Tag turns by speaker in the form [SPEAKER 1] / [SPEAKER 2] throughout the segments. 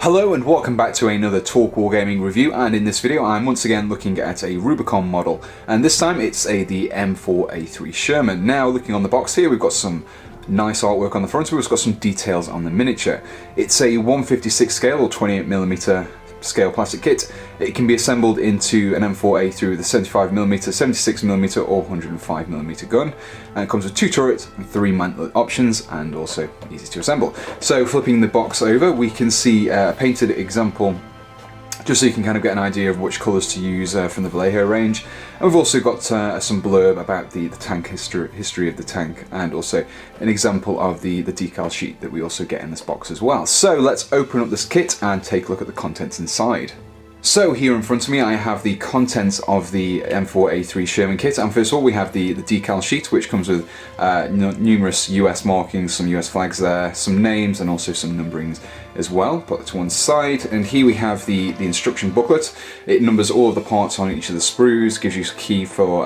[SPEAKER 1] Hello and welcome back to another Talk Wargaming review, and in this video I'm once again looking at a Rubicon model, and this time it's the M4A3 Sherman. Now looking on the box here, we've got some nice artwork on the front, we've also got some details on the miniature. It's a 156 scale or 28mm scale plastic kit. It can be assembled into an M4A3 with a 75mm, 76mm or 105mm gun, and it comes with 2 turrets and 3 mantlet options, and also easy to assemble. So flipping the box over, we can see a painted example just so you can kind of get an idea of which colours to use from the Vallejo range. And we've also got some blurb about the tank history of the tank, and also an example of the decal sheet that we also get in this box as well. So let's open up this kit and take a look at the contents inside. So here in front of me I have the contents of the M4A3 Sherman kit, and first of all we have the decal sheet, which comes with numerous US markings, some US flags there, some names and also some numberings as well. Put that to one side, and here we have the instruction booklet. It numbers all of the parts on each of the sprues, gives you a key for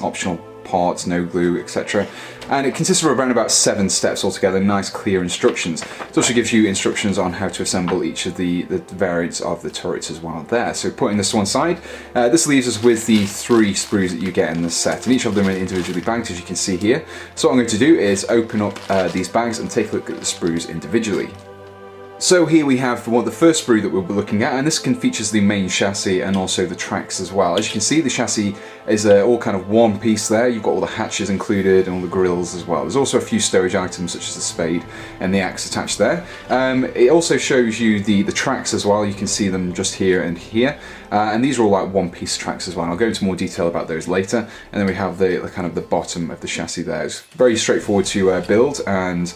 [SPEAKER 1] optional parts, no glue, etc. And it consists of around about 7 steps altogether, nice clear instructions. It also gives you instructions on how to assemble each of the variants of the turrets as well there. So putting this to one side, this leaves us with the 3 sprues that you get in the set, and each of them are individually bagged, as you can see here. So what I'm going to do is open up these bags and take a look at the sprues individually. So here we have the first sprue that we'll be looking at, and this features the main chassis and also the tracks as well. As you can see, the chassis is all kind of one piece there. You've got all the hatches included and all the grills as well. There's also a few stowage items such as the spade and the axe attached there. It also shows you the tracks as well. You can see them just here and here, and these are all like one-piece tracks as well. I'll go into more detail about those later. And then we have the kind of the bottom of the chassis there. It's very straightforward to build, and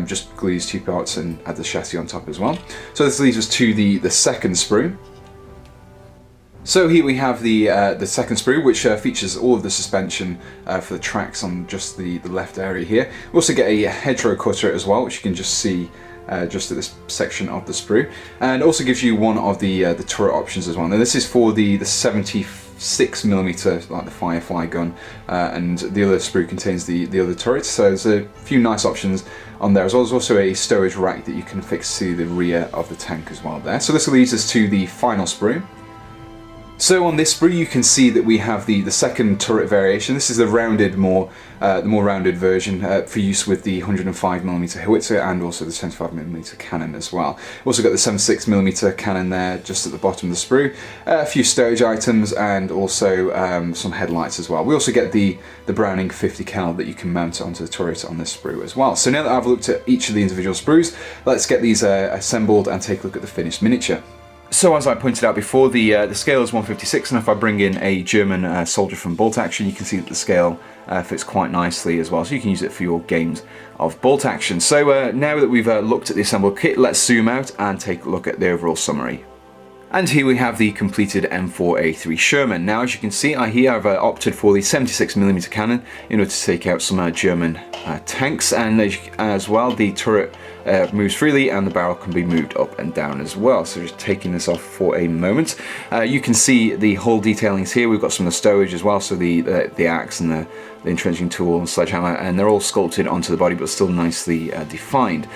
[SPEAKER 1] just glue these 2 parts and add the chassis on top as well. So this leads us to the second sprue. So here we have the second sprue, which features all of the suspension for the tracks on just the left area here. We also get a hedgerow cutter as well, which you can just see just at this section of the sprue, and also gives you one of the turret options as well. Now this is for the 76mm, like the Firefly gun, and the other sprue contains the other turrets. So there's a few nice options on there, as well as also a stowage rack that you can fix to the rear of the tank as well there. So this leads us to the final sprue. So on this sprue you can see that we have the second turret variation. This is the rounded, more rounded version for use with the 105mm howitzer and also the 75mm cannon as well. Also got the 76mm cannon there just at the bottom of the sprue, a few stowage items, and also some headlights as well. We also get the Browning 50 cal that you can mount onto the turret on this sprue as well. So now that I've looked at each of the individual sprues, let's get these assembled and take a look at the finished miniature. So as I pointed out before, the scale is 156, and if I bring in a German soldier from Bolt Action, you can see that the scale fits quite nicely as well, so you can use it for your games of Bolt Action. So now that we've looked at the assembled kit, let's zoom out and take a look at the overall summary. And here we have the completed M4A3 Sherman. Now, as you can see, here I've opted for the 76mm cannon in order to take out some German tanks, and as well the turret moves freely and the barrel can be moved up and down as well. So just taking this off for a moment, you can see the hull detailings here. We've got some of the stowage as well, so the axe and the entrenching tool and sledgehammer, and they're all sculpted onto the body but still nicely defined.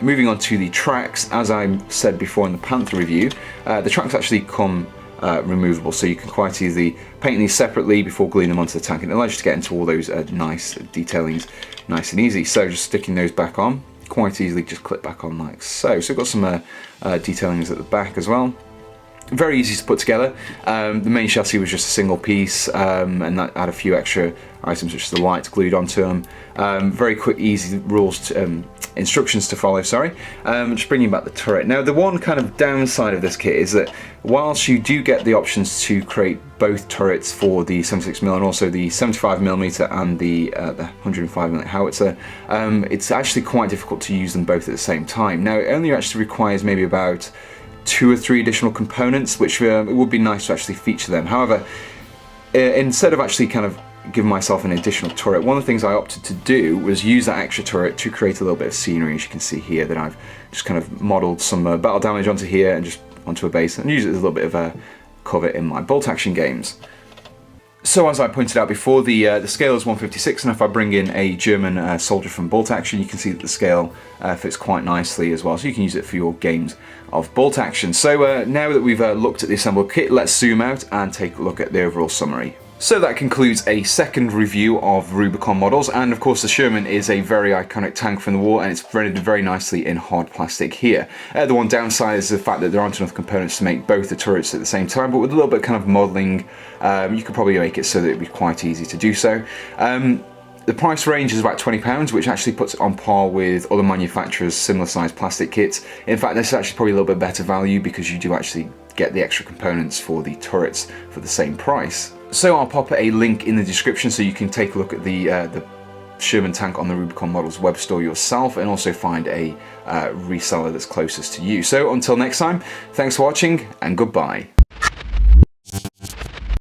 [SPEAKER 1] Moving on to the tracks, as I said before in the Panther review, the tracks actually come removable, so you can quite easily paint these separately before gluing them onto the tank, and it allows you to get into all those nice detailings nice and easy. So just sticking those back on, quite easily just clip back on like so. So we've got some detailings at the back as well. Very easy to put together. The main chassis was just a single piece, and that had a few extra items such as the lights glued onto them. Very quick, easy instructions to follow, sorry. Just bringing back the turret. Now the one kind of downside of this kit is that whilst you do get the options to create both turrets for the 76mm and also the 75mm and the 105mm howitzer, it's actually quite difficult to use them both at the same time. Now it only actually requires maybe about 2 or 3 additional components, which it would be nice to actually feature them. However, instead of actually kind of giving myself an additional turret, one of the things I opted to do was use that extra turret to create a little bit of scenery. As you can see here, that I've just kind of modelled some battle damage onto here and just onto a base, and use it as a little bit of a cover in my Bolt Action games. So as I pointed out before, the scale is 156, and if I bring in a German soldier from bolt action, you can see that the scale fits quite nicely as well, so you can use it for your games of bolt action. So now that we've looked at the assembled kit, let's zoom out and take a look at the overall summary. So that concludes a second review of Rubicon models, and of course the Sherman is a very iconic tank from the war, and it's rendered very nicely in hard plastic here. The one downside is the fact that there aren't enough components to make both the turrets at the same time, but with a little bit of kind of modelling, you could probably make it so that it'd be quite easy to do so. The price range is about £20, which actually puts it on par with other manufacturers' similar sized plastic kits. In fact, this is actually probably a little bit better value because you do actually get the extra components for the turrets for the same price. So I'll pop a link in the description so you can take a look at the Sherman tank on the Rubicon Models web store yourself, and also find a reseller that's closest to you. So until next time, thanks for watching and goodbye.